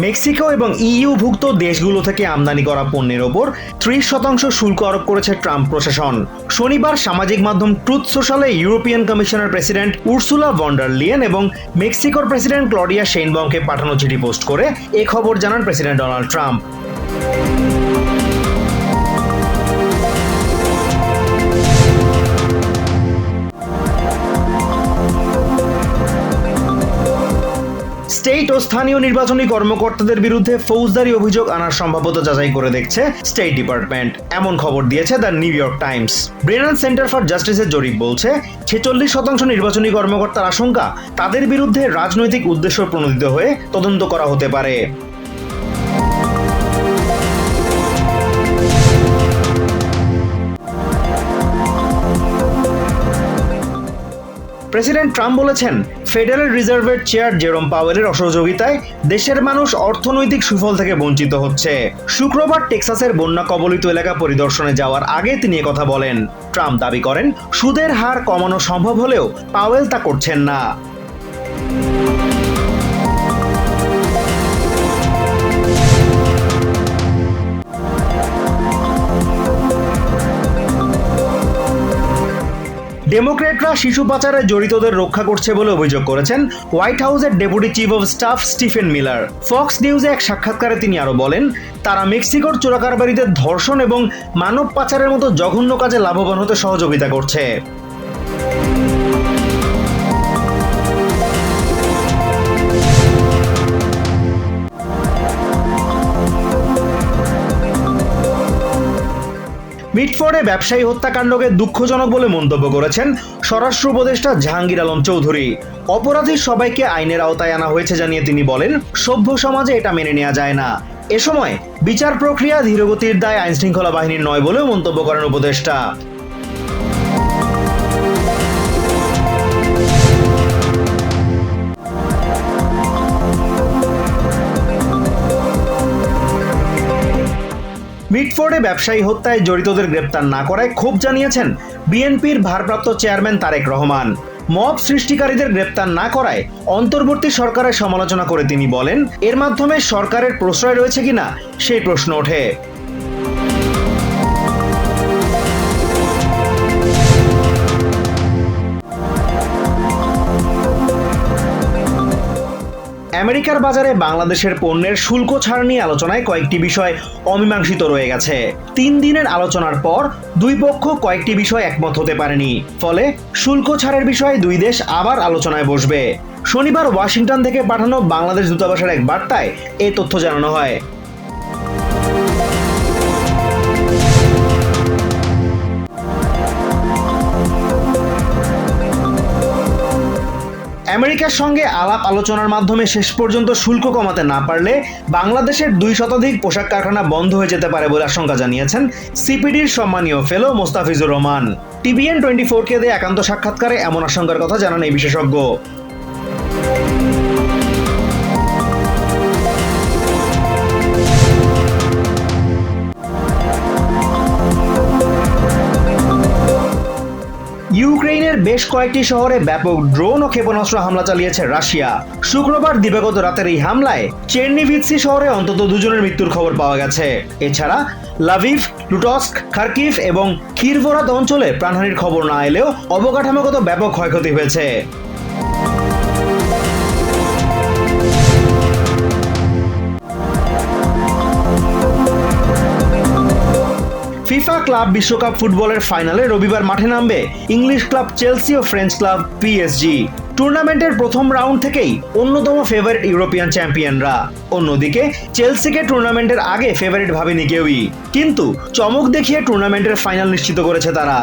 Mexico এবং ইইউভুক্ত দেশগুলো থেকে আমদানি করা পণ্যের ওপর 30% শুল্ক আরোপ করেছে ট্রাম্প প্রশাসন। শনিবার সামাজিক মাধ্যম ট্রুথ সোশ্যালে ইউরোপিয়ান কমিশনের president Ursula von der Leyen এবং মেক্সিকোর প্রেসিডেন্ট ক্লডিয়া শেইনবাউমকে পাঠানো চিঠি পোস্ট করে এ খবর জানান প্রেসিডেন্ট ডোনাল্ড ট্রাম্প। স্টেট ও স্থানীয় নির্বাচনী কর্মকর্তাদের বিরুদ্ধে ফৌজদারি অভিযোগ আনার সম্ভাব্যতা যাচাই করে দেখছে স্টেট ডিপার্টমেন্ট, এমন খবর দিয়েছে the new York Times. Brennan centre for জাস্টিসের জরিপ বলছে 46% নির্বাচনী কর্মকর্তার আশঙ্কা তাদের বিরুদ্ধে রাজনৈতিক উদ্দেশ্য প্রণোদিত হয়ে তদন্ত করা হতে পারে। প্রেসিডেন্ট ট্রাম্প বলেছেন, ফেডারেল রিজার্ভের চেয়ার জেরোম পাওয়েলের অসহযোগিতায় দেশের মানুষ অর্থনৈতিক সুফল থেকে বঞ্চিত হচ্ছে। শুক্রবার টেক্সাসের বন্যা কবলিত এলাকা পরিদর্শনে যাওয়ার আগে তিনি কথা বলেন। ট্রাম্প দাবি করেন, সুদের হার কমানো সম্ভব হলেও পাওয়েল তা করছেন না। ডেমোক্র্যাটরা শিশু পাচারে জড়িতদের রক্ষা করছে বলে অভিযোগ করেছেন হোয়াইট হাউসের deputy chief of staff Stephen Miller. Fox নিউজে এক সাক্ষাৎকারে তিনি আরো বলেন, তারা মেক্সিকোর চোরাকারবারিদের ধর্ষণ এবং মানব পাচারের মতো জঘন্য কাজে লাভবান হতে সহযোগিতা করছে। মিটফোর্ডে ব্যবসায়ী হত্যাকাণ্ডকে দুঃখজনক বলে মন্তব্য করেছেন স্বরাষ্ট্র উপদেষ্টা জাহাঙ্গীর আলম চৌধুরী। অপরাধী সবাইকে আইনের আওতায় আনা হয়েছে জানিয়ে তিনি বলেন, সভ্য সমাজে এটা মেনে নেওয়া যায় না। এ সময় বিচার প্রক্রিয়া ধীরগতির দায় আইনশৃঙ্খলা বাহিনীর নয় বলেও মন্তব্য করেন উপদেষ্টা। মিটফোর্ডে ব্যবসায়ী হত্যায় জড়িতদের গ্রেপ্তার না করায় ক্ষোভ জানিয়েছেন বিএনপির ভারপ্রাপ্ত চেয়ারম্যান তারেক রহমান। মব সৃষ্টিকারীদের গ্রেপ্তার না করায় অন্তর্বর্তী সরকারের সমালোচনা করে তিনি বলেন, এর মাধ্যমে সরকারের প্রশ্রয় রয়েছে কিনা সেই প্রশ্ন ওঠে। আমেরিকার বাজারে বাংলাদেশের পণ্যের শুল্ক ছাড় নিয়ে আলোচনায় কয়েকটি বিষয় অমীমাংসিত রয়ে গেছে। 3 দিনের আলোচনার পর দুই পক্ষ কয়েকটি বিষয় একমত হতে পারেনি। ফলে শুল্ক ছাড়ের বিষয়ে দুই দেশ আবার আলোচনায় বসবে। শনিবার ওয়াশিংটন থেকে পাঠানো বাংলাদেশ দূতাবাসের এক বার্তায় এই তথ্য জানানো হয়। আমেরিকার সঙ্গে আলাপ আলোচনার মাধ্যমে শেষ পর্যন্ত শুল্ক কমাতে না পারলে বাংলাদেশের 2 শতাধিক পোশাক কারখানা বন্ধ হয়ে যেতে পারে বলে আশঙ্কা জানিয়েছেন সিপিডির সম্মানীয় ফেলো মোস্তাফিজুর রহমান। টিভিএন 24-কে দেয়া একান্ত সাক্ষাৎকারে এমন আশঙ্কার কথা জানান এই বিশেষজ্ঞ। ইউক্রেনের বেশ কয়েকটি শহরে ব্যাপক ড্রোন ও ক্ষেপণাস্ত্র হামলা চালিয়েছে রাশিয়া। শুক্রবার দিবাগত রাতের এই হামলায় চেরনিভিৎসি শহরে অন্তত 2 জনের মৃত্যুর খবর পাওয়া গেছে। এছাড়া লাভিভ, লুটস্ক, খার্কিভ এবং কিরভোরাদ অঞ্চলে প্রাণহানির খবর না এলেও অবকাঠামোগত ব্যাপক ক্ষয়ক্ষতি হয়েছে। ফিফা ক্লাব বিশ্বকাপ ফুটবলের ফাইনালে রবিবার মাঠে নামবে ইংলিশ ক্লাব চেলসি ও ফ্রেঞ্চ ক্লাব পিএসজি। টুর্নামেন্টের প্রথম রাউন্ড থেকেই অন্যতম ফেভারিট ইউরোপিয়ান চ্যাম্পিয়নরা। অন্যদিকে চেলসিকে টুর্নামেন্টের আগে ফেভারিট ভাবেনি কেউই, কিন্তু চমক দেখিয়ে টুর্নামেন্টের ফাইনাল নিশ্চিত করেছে তারা।